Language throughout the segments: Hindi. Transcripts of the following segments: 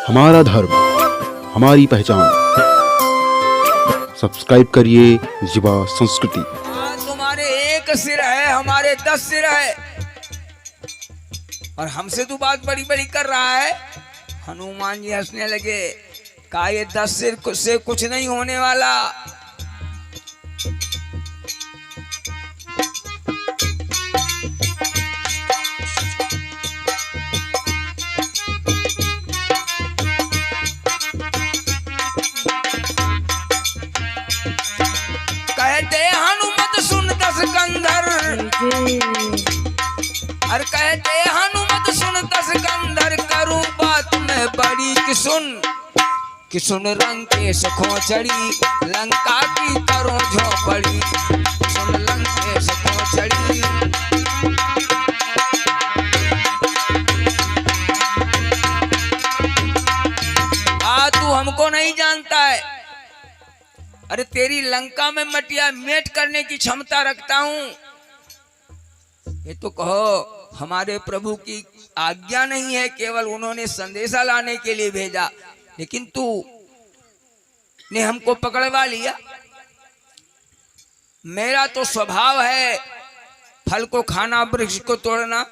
हमारा धर्म, हमारी पहचान। सब्सक्राइब करिए युवा संस्कृति। तुम्हारे एक सिर है, हमारे 10 सिर है, और हमसे तू बात बड़ी बड़ी कर रहा है। हनुमान जी हंसने लगे, कहा ये 10 सिर से कुछ नहीं होने वाला। कहते हनुमत सुन 10 कंधर, और कहते हनुमत सुन 10 कंधर, करूं बात में बड़ी कि सुन रंग के सखों चढ़ी, लंका की करो झोपड़ी। सुन रंग के सखों चढ़ी, तू हमको नहीं जानता है। अरे तेरी लंका में मटिया मेट करने की क्षमता रखता हूं। ये तो कहो हमारे प्रभु की आज्ञा नहीं है, केवल उन्होंने संदेशा लाने के लिए भेजा, लेकिन तू ने हमको पकड़वा लिया। मेरा तो स्वभाव है फल को खाना, वृक्ष को तोड़ना।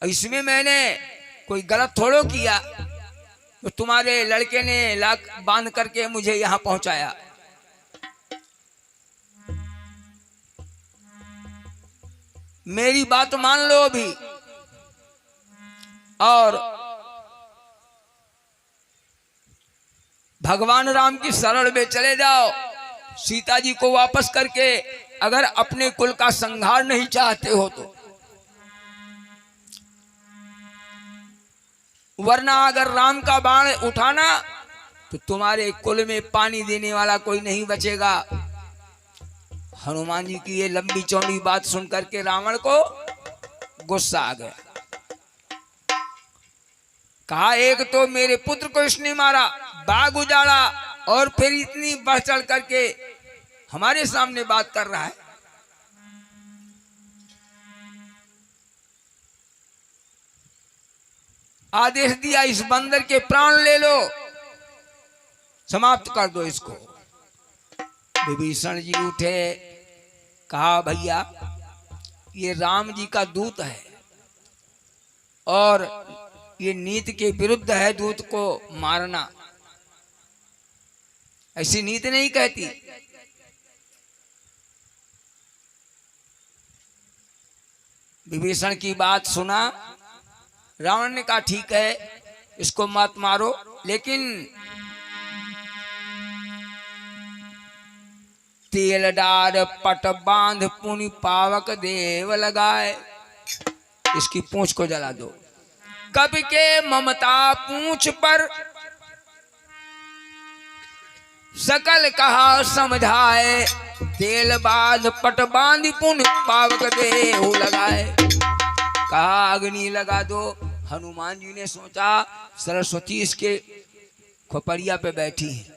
इसमें मैंने कोई गलत थोड़ो किया, तो तुम्हारे लड़के ने लाख बांध करके मुझे यहां पहुंचाया। मेरी बात मान लो अभी, और भगवान राम की शरण में चले जाओ। सीता जी को वापस करके अगर अपने कुल का संहार नहीं चाहते हो तो, वरना अगर राम का बाण उठाना तो तुम्हारे कुल में पानी देने वाला कोई नहीं बचेगा। हनुमान जी की ये लंबी चौड़ी बात सुनकर के रावण को गुस्सा आ गया। कहा एक तो मेरे पुत्र को इसने मारा, बाग उजाड़ा, और फिर इतनी बढ़ चढ़ करके हमारे सामने बात कर रहा है। आदेश दिया इस बंदर के प्राण ले लो, समाप्त कर दो इसको। विभीषण जी उठे, कहा भैया ये राम जी का दूत है, और ये नीति के विरुद्ध है दूत को मारना। ऐसी नीति नहीं कहती। विभीषण की बात सुना, रावण ने कहा ठीक है इसको मत मारो, लेकिन तेल डार पट बांध पुनि पावक देव लगाए, इसकी पूंछ को जला दो। कवि के ममता पूंछ पर सकल कहा समझाए, तेल बांध पट बांध पुनि पावक देव लगाए। कहा अग्नि लगा दो। हनुमान जी ने सोचा सरस्वती इसके खोपड़िया पे बैठी है,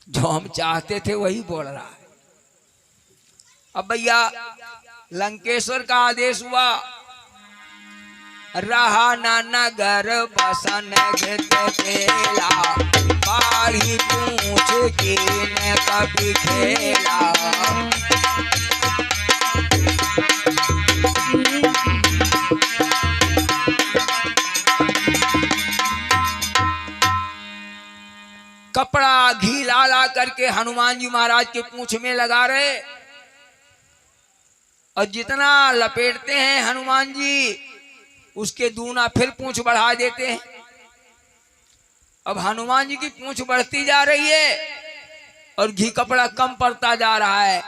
जो हम चाहते थे वही बोल रहा है। अब भैया लंकेश्वर का आदेश हुआ, रहा नाना घर बसन घित केला, बाढ़ी पूछ के न कभी खेला। कपड़ा घी ला करके हनुमान जी महाराज के पूंछ में लगा रहे, और जितना लपेटते हैं हनुमान जी उसके दूना फिर पूंछ बढ़ा देते हैं। अब हनुमान जी की पूंछ बढ़ती जा रही है और घी कपड़ा कम पड़ता जा रहा है।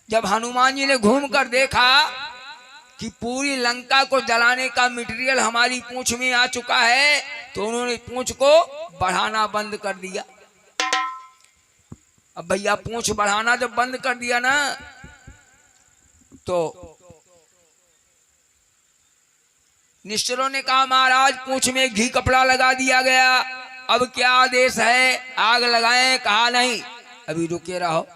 जब हनुमान जी ने घूम कर देखा कि पूरी लंका को जलाने का मटेरियल हमारी पूंछ में आ चुका है, तो उन्होंने पूंछ को बढ़ाना बंद कर दिया। अब भैया पूंछ बढ़ाना जब बंद कर दिया ना, तो निश्चरों ने कहा महाराज पूंछ में घी कपड़ा लगा दिया गया, अब क्या आदेश है, आग लगाएं? कहा नहीं, अभी रुके रहो।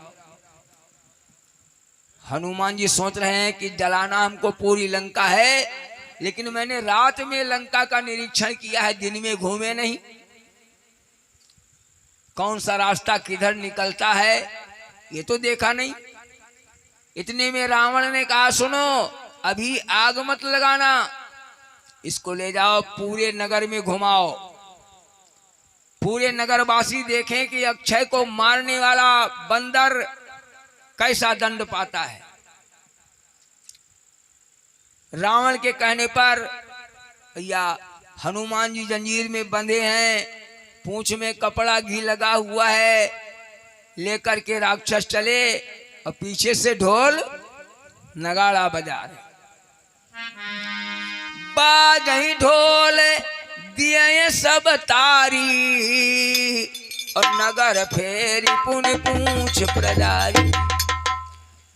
हनुमान जी सोच रहे हैं कि जलाना हमको पूरी लंका है, लेकिन मैंने रात में लंका का निरीक्षण किया है, दिन में घूमे नहीं। कौन सा रास्ता किधर निकलता है ये तो देखा नहीं। इतने में रावण ने कहा, सुनो, अभी आग मत लगाना, इसको ले जाओ पूरे नगर में घुमाओ, पूरे नगरवासी देखें कि अक्षय को मारने वाला बंदर कैसा दंड पाता है। रावण के कहने पर भैया हनुमान जी जंजीर में बंधे हैं, पूंछ में कपड़ा घी लगा हुआ है, लेकर के राक्षस चले और पीछे से ढोल नगाड़ा बजा रहे। बाजही ढोल दिए सब तारी और नगर फेरी पुन पूछ प्रजारी।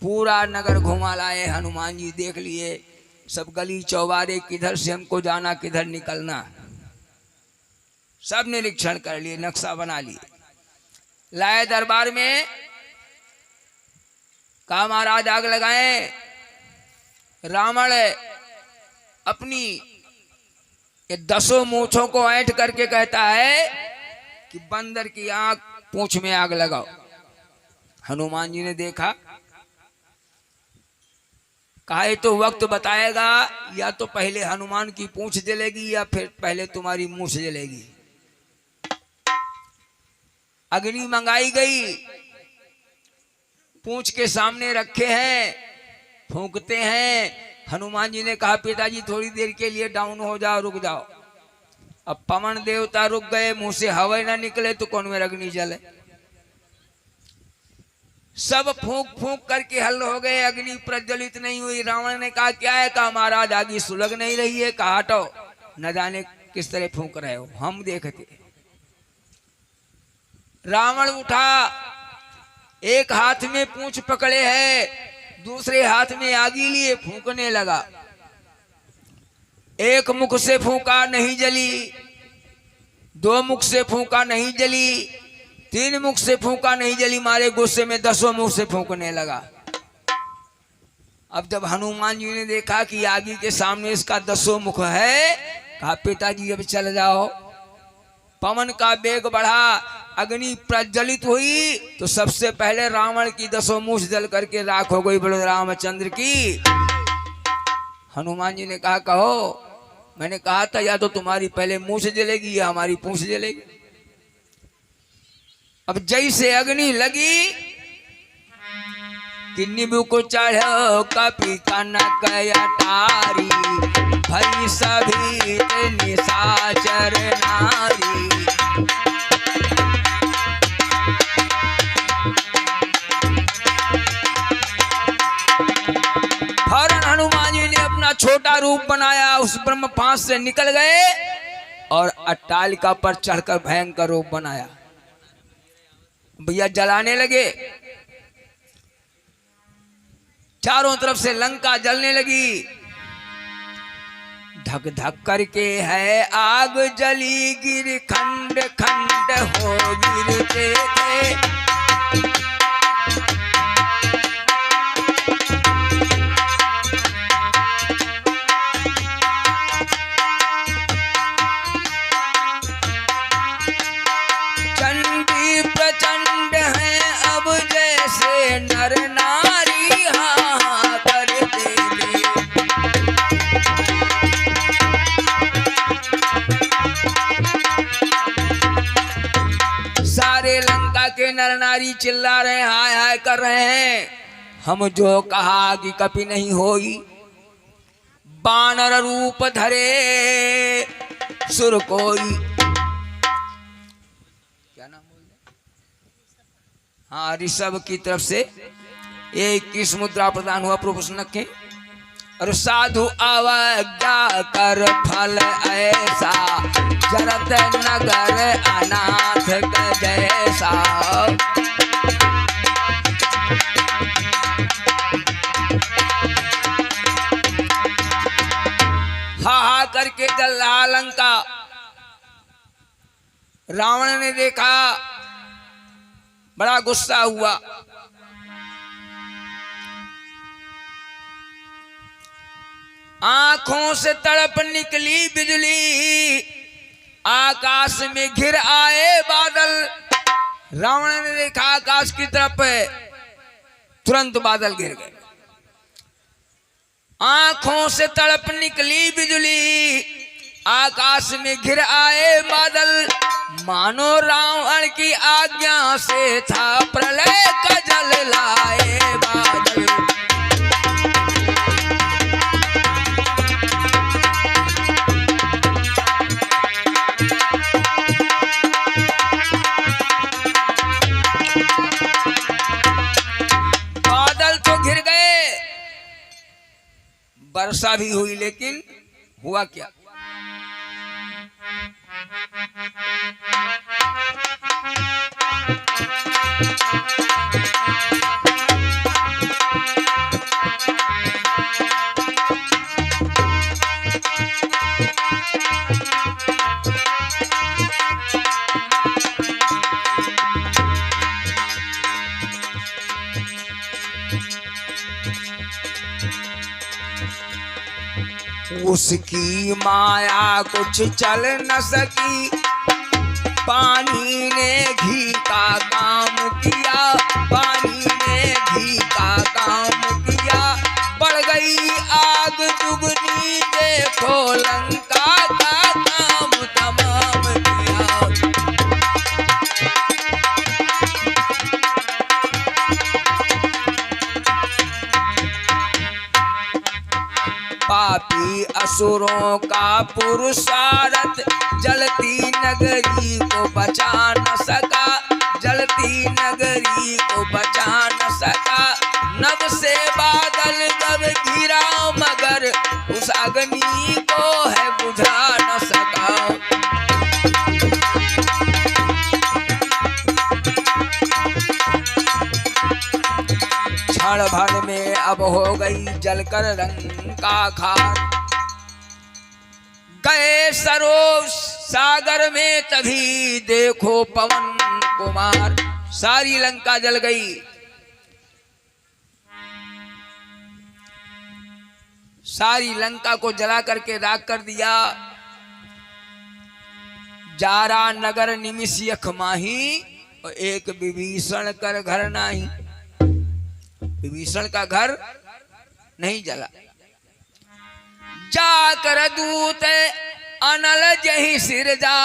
पूरा नगर घुमा लाए हनुमान जी, देख लिए सब गली चौबारे, किधर से हमको जाना किधर निकलना, सब निरीक्षण कर लिए, नक्शा बना लिए। लाए दरबार में, कहा महाराज आग लगाएं। रावण अपनी ये 10 मूंछों को ऐंठ करके कहता है कि बंदर की आंख पूंछ में आग लगाओ। हनुमान जी ने देखा, कहा ये तो वक्त बताएगा, या तो पहले हनुमान की पूंछ जलेगी या फिर पहले तुम्हारी मूंछ जलेगी। अग्नि मंगाई गई, पूंछ के सामने रखे हैं, फूंकते हैं। हनुमान जी ने कहा, पिताजी थोड़ी देर के लिए डाउन हो जाओ, रुक जाओ। अब पवन देवता रुक गए, मुंह से हवा ना निकले तो कौन में अग्नि जले। सब फूंक फूंक करके हल हो गए, अग्नि प्रज्वलित नहीं हुई। रावण ने कहा, क्या है? कहा महाराज आगे सुलग नहीं रही है। कहा हटो, न जाने किस तरह फूंक रहे हो, हम देखते। रावण उठा, एक हाथ में पूंछ पकड़े है, दूसरे हाथ में आगी लिए फूंकने लगा। एक मुख से फूंका नहीं जली, 2 मुख से फूंका नहीं जली, 3 मुख से फूंका नहीं जली। मारे गुस्से में 10 मुख से फूंकने लगा। अब जब हनुमान जी ने देखा कि आगी के सामने इसका 10 मुख है, कहा पिताजी अब चल जाओ। पवन का वेग बढ़ा, अग्नि प्रज्वलित हुई तो सबसे पहले रावण की 10 मूछ जल करके राख हो गई बोलो रामचंद्र की। हनुमान जी ने कहा, कहो, मैंने कहा था या तो तुम्हारी पहले मूछ जलेगी या हमारी पूंछ जलेगी। अब जैसे अग्नि लगी कि नींबू को चढ़ो कपी कनक अटारी, भई सभी निशाचर नारी। फौरन हनुमान जी ने अपना छोटा रूप बनाया, उस ब्रह्म पास से निकल गए और अट्टालिका पर चढ़कर भयंकर रूप बनाया। भैया जलाने लगे, चारों तरफ से लंका जलने लगी। धक धक करके है आग जली, गिर खंड खंड हो गिरते थे। चंडी प्रचंड है अब जैसे नर नारी हाँ करते थे। सारे लंका के नर नारी चिल्ला रहे, हाय हाय कर रहे हैं। हम जो कहा कि कभी नहीं होई, बानर रूप धरे सुर कोई। क्या नाम बोल रहे? हाँ, ऋषभ की तरफ से 21 मुद्रा प्रदान हुआ प्रभुष्ण के। और साधु अवज्ञा कर फल ऐसा, जरत नगर अनाथ का जैसा। हा हा करके जल रहा लंका। रावण ने देखा, बड़ा गुस्सा हुआ। आंखों से तड़प निकली बिजली, आकाश में घिर आए बादल। रावण ने देखा आकाश की तरफ, तुरंत बादल गिर गए। आंखों से तड़प निकली बिजली, आकाश में घिर आए बादल। मानो रावण की आज्ञा से था प्रलय का जल लाए बादल। बादल तो घिर गए, वर्षा भी हुई, लेकिन हुआ क्या? उसकी माया कुछ चल न सकी, पानी ने घी का काम किया, पानी ने घी का काम किया। बढ़ गई आग दुगनी, देखो लंका का काम तमाम किया। पापी असुरों का पुरुषार्थ, जलती नगरी को बचा न सका, जलती नगरी को बचा न सका। नभ से बादल जब गिरा, मगर उस अग्नि को है बुझा न सका। क्षण भर में अब हो गई जलकर रंग का खार। गए सरोज सागर में, तभी देखो पवन कुमार। सारी लंका जल गई। सारी लंका को जला करके राख कर दिया। जारा नगर निमिष यख माही, और एक विभीषण कर घर नाही। विभीषण का घर नहीं जला। जाकर दूत अनल जही सिर जा,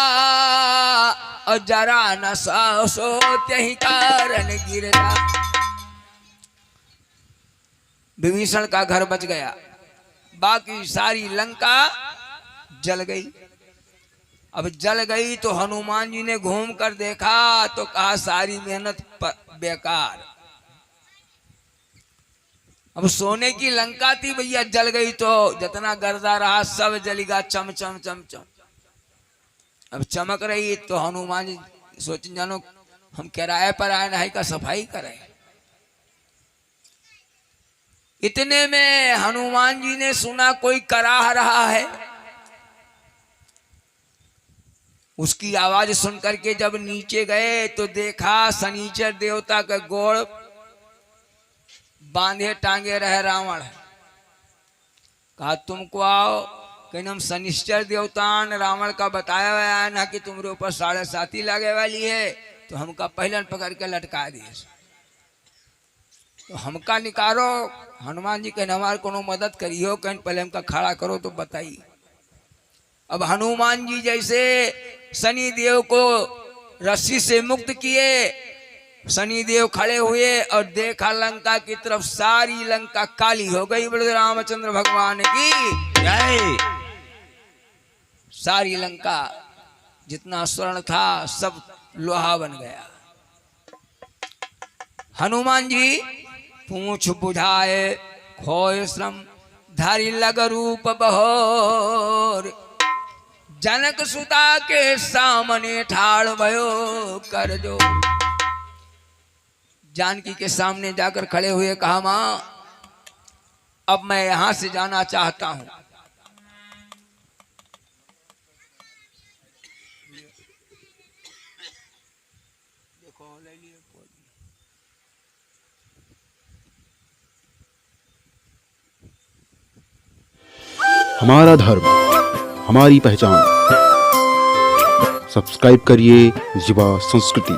और जरा न सो त्यही कारण गिर जा। विभीषण का घर बच गया, बाकी सारी लंका जल गई। अब जल गई तो हनुमान जी ने घूम कर देखा तो कहा सारी मेहनत बेकार। अब सोने की लंका थी भैया, जल गई तो जितना गर्दा रहा सब जलेगा, चम चम चम चम। अब चमक रही तो हनुमान जी सोचें जानो हम किराए पर आए नहीं का सफाई करें। इतने में हनुमान जी ने सुना कोई कराह रहा है। उसकी आवाज सुन करके जब नीचे गए तो देखा शनिचर देवता का गोड़ बांधे टांगे रहे रावण। कहा तुमको आओ, कहीं हम शनिश्चर देवतान रावण का बताया हुआ है ना कि तुम्हारे ऊपर 7.5 लगे वाली है, तो हमका पहले पकड़ के लटका दिए। तो हमका निकालो। हनुमान जी कहने हमारे को मदद करियो, कहीं पहले हमका खड़ा करो तो बताइए। अब हनुमान जी जैसे शनि देव को रस्सी से मुक्त किए, शनि देव खड़े हुए और देखा लंका की तरफ, सारी लंका काली हो गई। बोले रामचंद्र भगवान की जय। सारी लंका जितना स्वर्ण था सब लोहा बन गया। हनुमान जी पूंछ बुझाए खोए श्रम, धारी लग रूप बहोर। जनक सुता के सामने ठाड़ भयो कर जो। जानकी के सामने जाकर खड़े हुए कहा मां अब मैं यहां से जाना चाहता हूं। देखो हमारा धर्म, हमारी पहचान। सब्सक्राइब करिए युवा संस्कृति।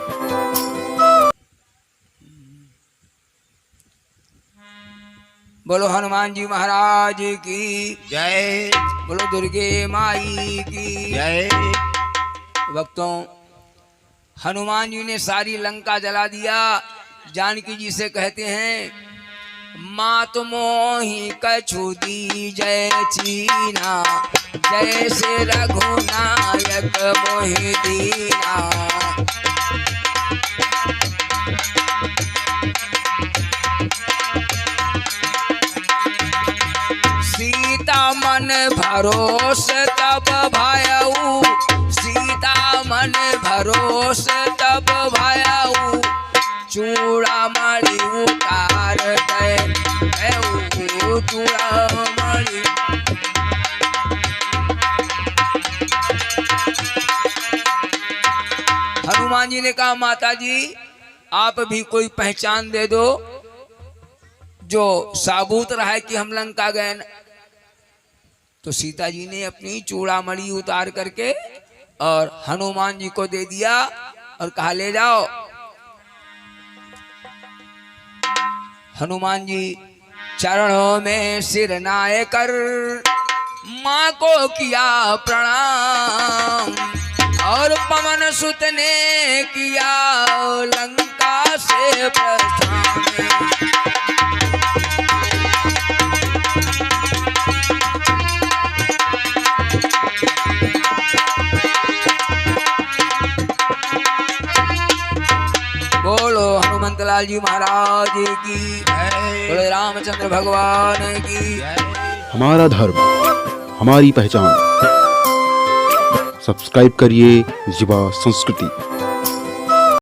बोलो हनुमान जी महाराज की जय। बोलो दुर्गे माई की जय। भक्तों, हनुमान जी ने सारी लंका जला दिया। जानकी जी से कहते हैं, मात मोहि कछु दी जय चीना, जैसे रघुनायक मोहि दीना। सीता मन भरोस तब भयऊ, सीता मन भरोस तब भयऊ, चूड़ामणि उतार गए चूड़ामणि। हनुमान जी ने कहा, माता जी आप भी कोई पहचान दे दो जो साबूत रहा है कि हम लंका गए। तो सीता जी ने अपनी चूड़ामणि उतार करके और हनुमान जी को दे दिया और कहा, ले जाओ। हनुमान जी चरणों में सिर नाए कर माँ को किया प्रणाम, और पवन सुत ने किया लंका से प्रस्थान। बोलो हनुमंतलाल जी महाराज की जय। बोलो रामचंद्र भगवान की जय। हमारा धर्म, हमारी पहचान। सब्सक्राइब करिए युवा संस्कृति।